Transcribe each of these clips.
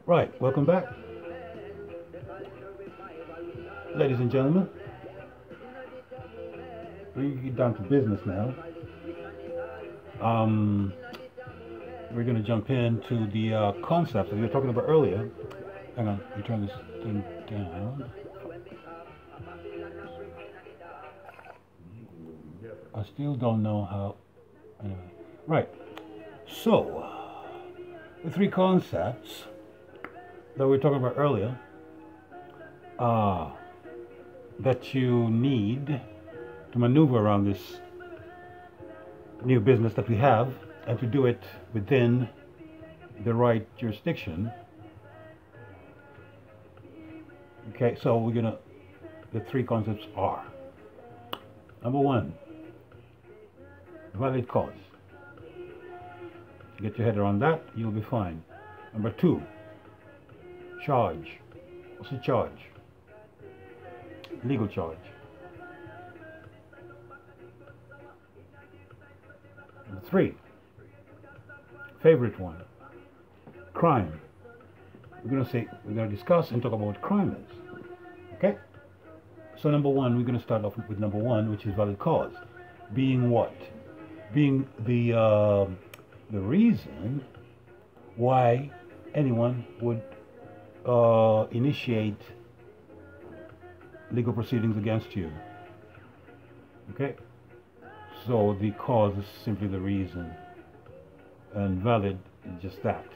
Right, welcome back, ladies and gentlemen. We get down to business now. We're going to jump into the concept that we were talking about earlier. Hang on, let me turn this thing down. I still don't know how. Anyway, right. So, the three concepts that we were talking about earlier that you need to maneuver around this new business that we have, and to do it within the right jurisdiction. Okay, so the three concepts are: number one, valid cause. Get your head around that, you'll be fine. Number two, charge. What's the charge? Legal charge. Number three, favorite one, crime. We're going to discuss and talk about what crime is. Okay? So number one, we're going to start off with number one, which is valid cause. Being what? Being the reason why anyone would initiate legal proceedings against you. Okay? So the cause is simply the reason, and valid is just that.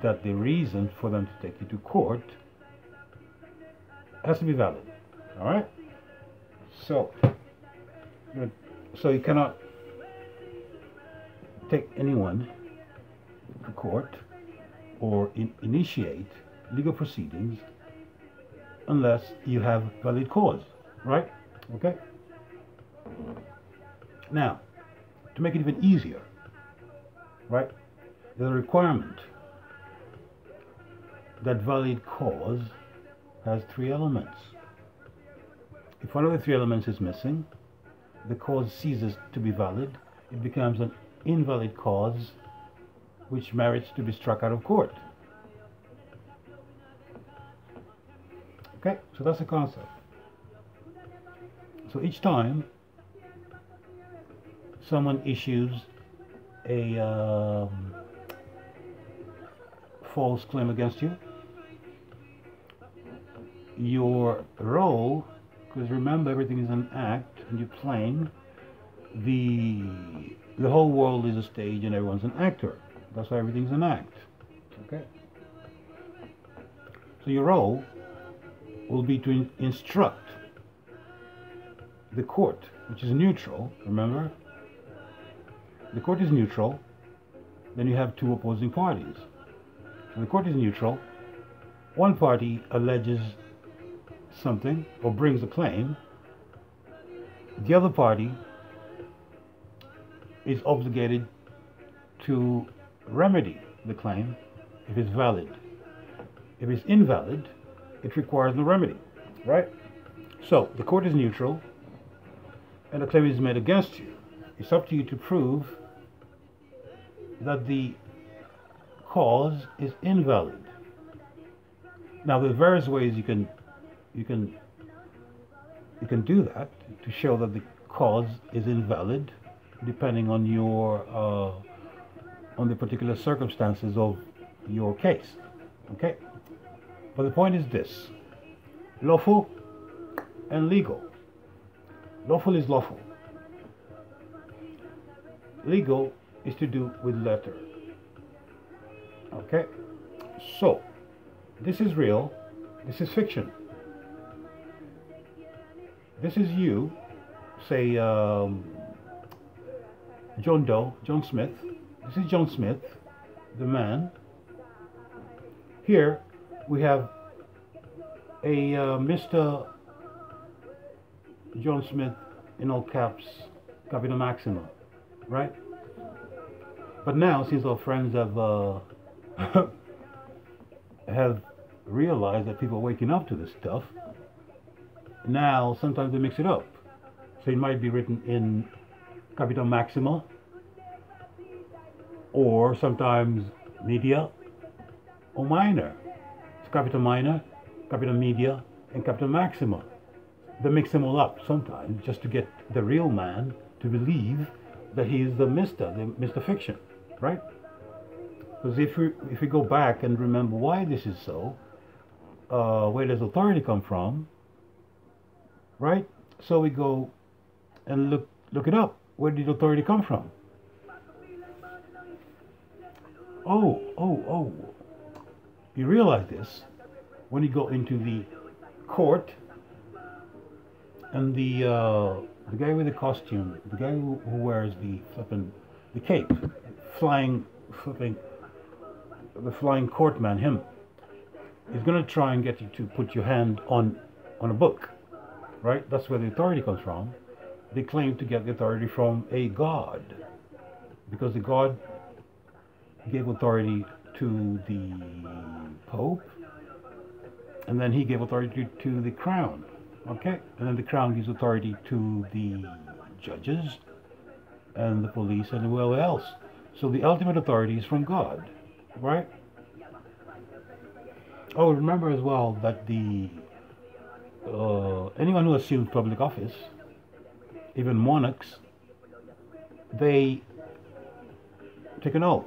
That the reason for them to take you to court has to be valid. All right? So you cannot take anyone to court or initiate legal proceedings unless you have valid cause, right? Okay? Now, to make it even easier, right, there's a requirement that valid cause has three elements. If one of the three elements is missing, the cause ceases to be valid. It becomes an invalid cause which merits to be struck out of court. Okay, so that's the concept. So each time someone issues a false claim against you, your role, because remember everything is an act and you're playing, the whole world is a stage and everyone's an actor. That's why everything's an act. Okay? So your role will be to instruct the court, which is neutral, remember? The court is neutral, then you have two opposing parties. So the court is neutral, one party alleges something or brings a claim, the other party is obligated to remedy the claim if it's valid. If it's invalid, it requires no remedy, right? So the court is neutral and a claim is made against you. It's up to you to prove that the cause is invalid. Now there are various ways you can do that to show that the cause is invalid, depending on your on the particular circumstances of your case. Okay? But the point is this: lawful and legal. Lawful is lawful. Legal is to do with letter. Okay? So, this is real, this is fiction. This is you, say John Doe, John Smith. This is John Smith, the man. Here we have a Mr. John Smith in all caps, capital maxima, right? But now, since our friends have have realized that people are waking up to this stuff, now sometimes they mix it up. So it might be written in capital maxima, or sometimes media or minor. It's capital minor, capital media, and capital maxima. They mix them all up sometimes just to get the real man to believe that he is the Mr. Fiction, right? Because if we go back and remember why this is so, where does authority come from, right? So we go and look it up. Where did authority come from? Oh. You realize this when you go into the court and the guy with the costume, the guy who wears the cape, the flying courtman, him, is going to try and get you to put your hand on a book, right? That's where the authority comes from. They claim to get the authority from a god, because the god gave authority to the Pope, and then he gave authority to the crown, okay? And then the crown gives authority to the judges and the police and whoever else. So the ultimate authority is from God, right? Oh, remember as well that the anyone who assumes public office, even monarchs, they take an oath.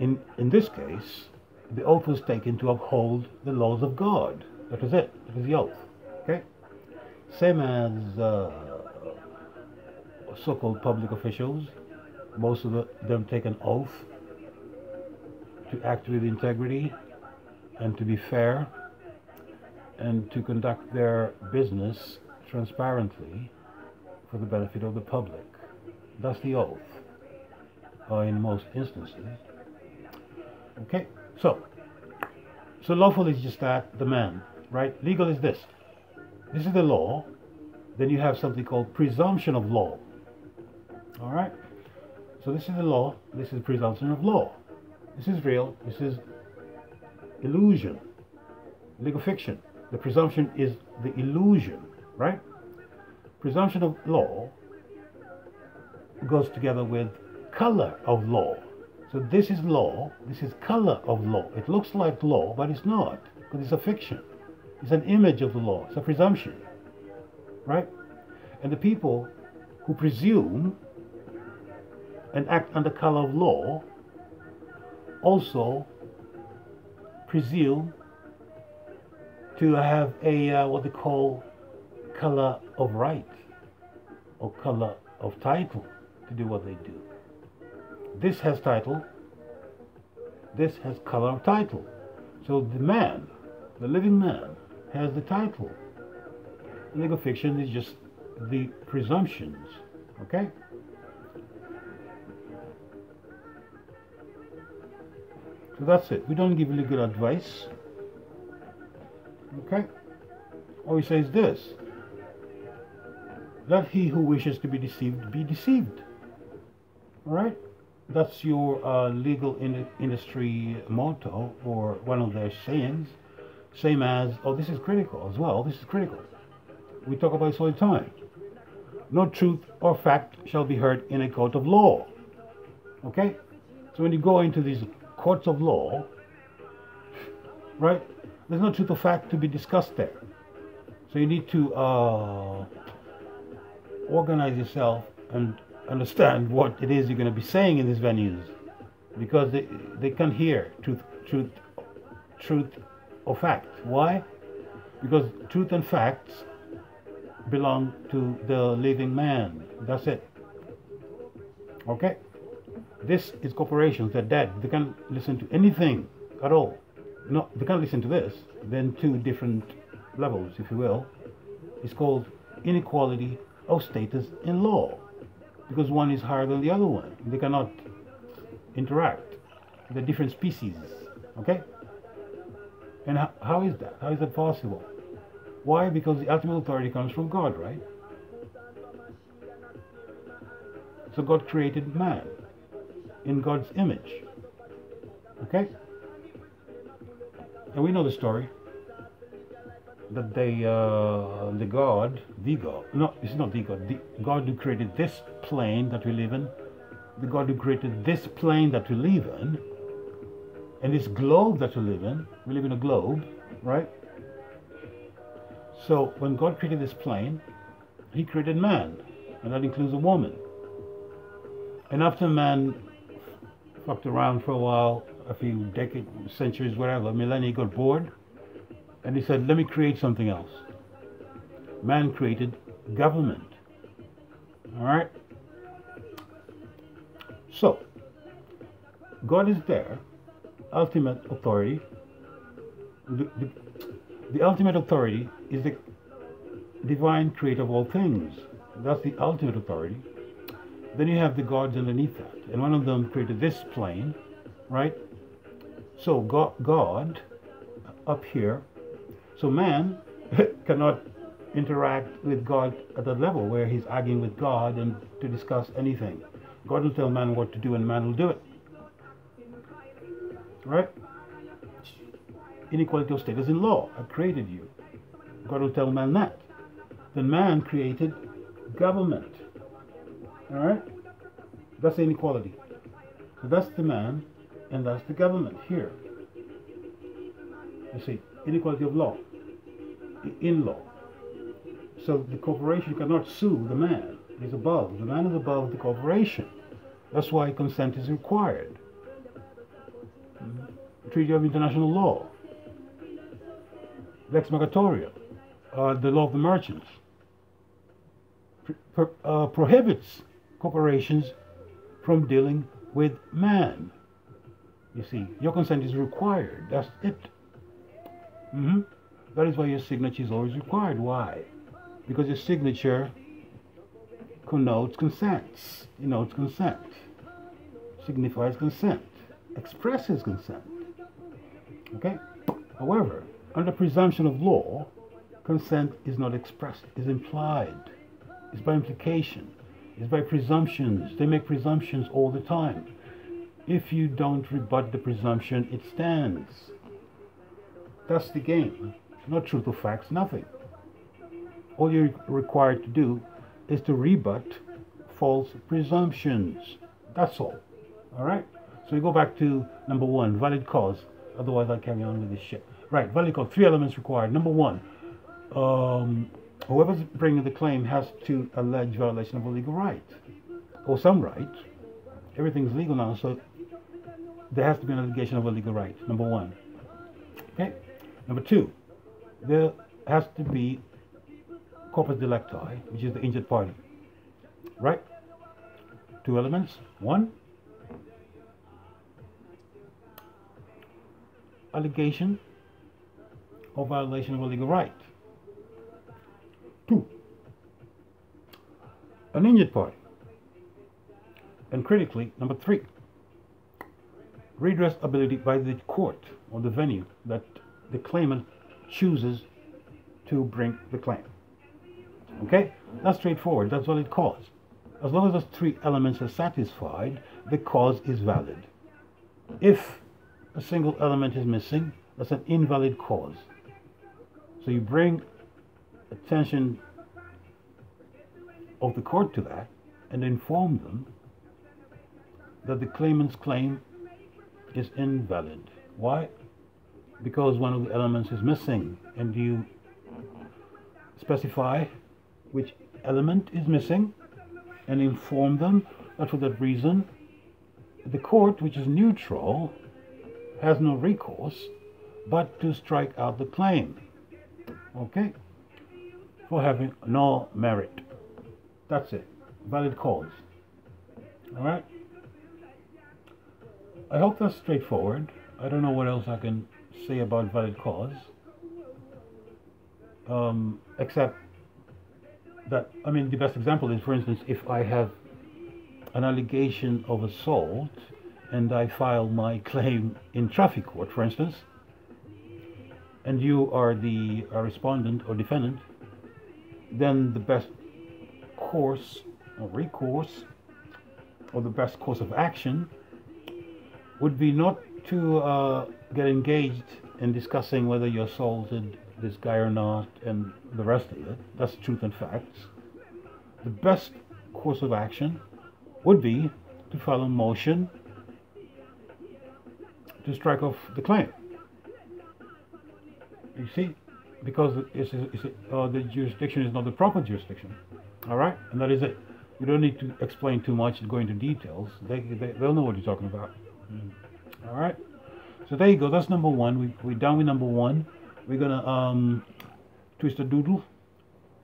In this case, the oath was taken to uphold the laws of God. That is it. That is the oath. Okay? Same as so-called public officials. Most of them take an oath to act with integrity and to be fair and to conduct their business transparently for the benefit of the public. That's the oath in most instances. Okay, so lawful is just that, the man, right? Legal is this. This is the law. Then you have something called presumption of law. All right. So this is the law. This is presumption of law. This is real. This is illusion. Legal fiction. The presumption is the illusion, right? Presumption of law goes together with color of law. So this is law, this is color of law. It looks like law, but it's not, because it's a fiction. It's an image of the law. It's a presumption, right? And the people who presume and act under color of law also presume to have a what they call color of right or color of title to do what they do. This has title, this has color of title. So the man, the living man, has the title. Legal fiction is just the presumptions, okay? So that's it. We don't give legal advice, okay? All we say is this: let he who wishes to be deceived. All right? That's your legal industry motto, or one of their sayings. Same as, oh, this is critical as well. This is critical. We talk about this all the time. No truth or fact shall be heard in a court of law. Okay? So when you go into these courts of law, right, there's no truth or fact to be discussed there. So you need to organize yourself and understand what it is you're going to be saying in these venues, because they can't hear truth or fact. Why? Because truth and facts belong to the living man. That's it. Okay? This is corporations. They're dead. They can't listen to anything at all. No, they can't listen to this. Then two different levels, if you will. It's called inequality of status in law, because one is higher than the other one. They cannot interact. They're different species. Okay? And how is that? How is that possible? Why? Because the ultimate authority comes from God, right? So God created man in God's image. Okay? And we know the story. that the God, no, it's not the God who created this plane that we live in, the God who created this plane that we live in, and this globe that we live in a globe, right? So when God created this plane, he created man, and that includes a woman. And after man fucked around for a while, a few decades, centuries, whatever, millennia, he got bored, and he said, let me create something else. Man created government. All right? So, God is there, ultimate authority. The ultimate authority is the divine creator of all things. That's the ultimate authority. Then you have the gods underneath that. And one of them created this plane, right? So God up here. So man cannot interact with God at that level where he's arguing with God and to discuss anything. God will tell man what to do and man will do it. Right? Inequality of status in law. I created you. God will tell man that. Then man created government. Alright? That's the inequality. So that's the man and that's the government here. You see, inequality of law. In law. So the corporation cannot sue the man. He's above. The man is above the corporation. That's why consent is required. Treaty of International Law. Lex Magatoria. The law of the merchants. Prohibits corporations from dealing with man. You see, your consent is required. That's it. That is why your signature is always required. Why? Because your signature connotes consent, denotes consent, signifies consent, expresses consent. Okay? However, under presumption of law, consent is not expressed, is implied. It's by implication. It's by presumptions. They make presumptions all the time. If you don't rebut the presumption, it stands. That's the game. No truth or facts, nothing. All you're required to do is to rebut false presumptions. That's all. Alright? So we go back to number one, valid cause. Otherwise I'll carry on with this shit. Right, valid cause. 3 elements required. Number one, whoever's bringing the claim has to allege violation of a legal right. Or some right. Everything's legal now, so there has to be an allegation of a legal right. Number one. Okay? Number two, there has to be corpus delicti, which is the injured party. Right? 2 elements. 1, allegation or violation of a legal right. 2, an injured party. And critically, number 3, redress ability by the court or the venue that the claimant chooses to bring the claim. Okay? That's straightforward. That's valid cause. As long as those 3 elements are satisfied, the cause is valid. If a single element is missing, that's an invalid cause. So you bring attention of the court to that and inform them that the claimant's claim is invalid. Why? Because one of the elements is missing, and you specify which element is missing and inform them that for that reason the court, which is neutral, has no recourse but to strike out the claim. Okay? For having no merit. That's it. Valid cause. Alright? I hope that's straightforward. I don't know what else I can say about valid cause. Except that, I mean, the best example is, for instance, if I have an allegation of assault and I file my claim in traffic court, for instance, and you are the respondent or defendant, then the best course or recourse or the best course of action would be not to get engaged in discussing whether you assaulted this guy or not, and the rest of it. That's truth and facts. The best course of action would be to file a motion to strike off the claim. You see, because the jurisdiction is not the proper jurisdiction. All right, and that is it. You don't need to explain too much and go into details. They'll know what you're talking about. All right. So there you go. That's number one. We're done with number one. We're gonna twist a doodle,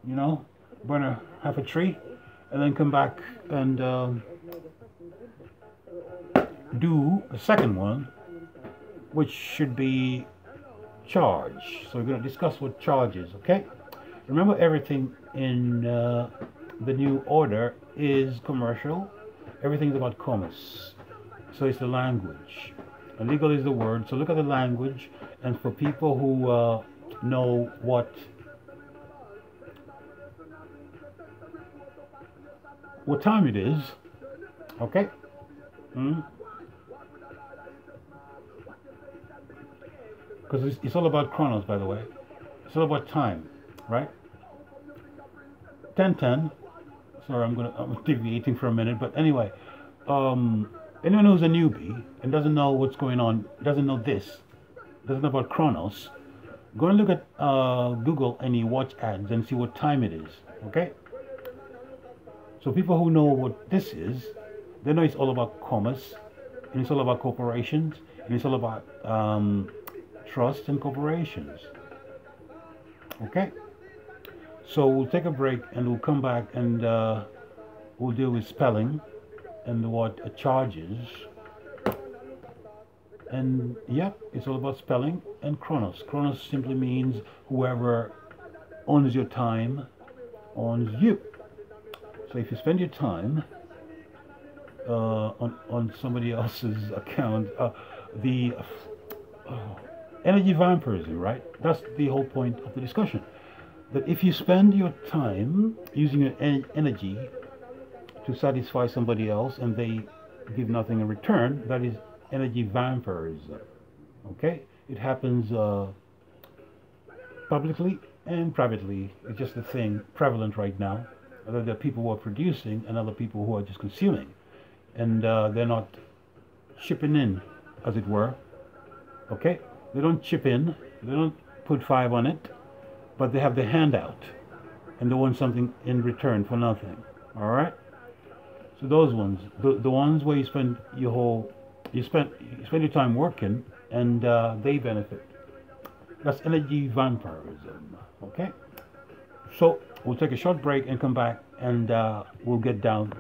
you know, burn half a tree, and then come back and do the second one, which should be charge. So we're gonna discuss what charge is. Okay. Remember, everything in the new order is commercial. Everything's about commerce. So it's the language. And legal is the word. So look at the language. And for people who know what time it is, okay? Because it's all about chronos, by the way. It's all about time, right? 10:10. Sorry, I'm deviating for a minute, but anyway, anyone who's a newbie and doesn't know what's going on, doesn't know this, doesn't know about chronos, go and look at Google any watch ads and see what time it is. Okay. So people who know what this is, they know it's all about commerce, and it's all about corporations, and it's all about trusts and corporations. Okay. So we'll take a break and we'll come back and we'll deal with spelling and what a charge is. And yeah, it's all about spelling and chronos. Chronos simply means whoever owns your time owns you. So if you spend your time on somebody else's account, the energy vampirism, right? That's the whole point of the discussion. That if you spend your time using your energy to satisfy somebody else and they give nothing in return, that is energy vampirism. Okay? It happens publicly and privately. It's just a thing prevalent right now. There are people who are producing and other people who are just consuming. And they're not chipping in, as it were. Okay? They don't chip in. They don't put 5 on it. But they have the handout, and they want something in return for nothing. All right. So those ones, the ones where you spend your your time working, and they benefit. That's energy vampirism. Okay. So we'll take a short break and come back, and we'll get down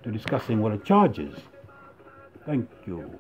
to discussing what a charge is. Thank you.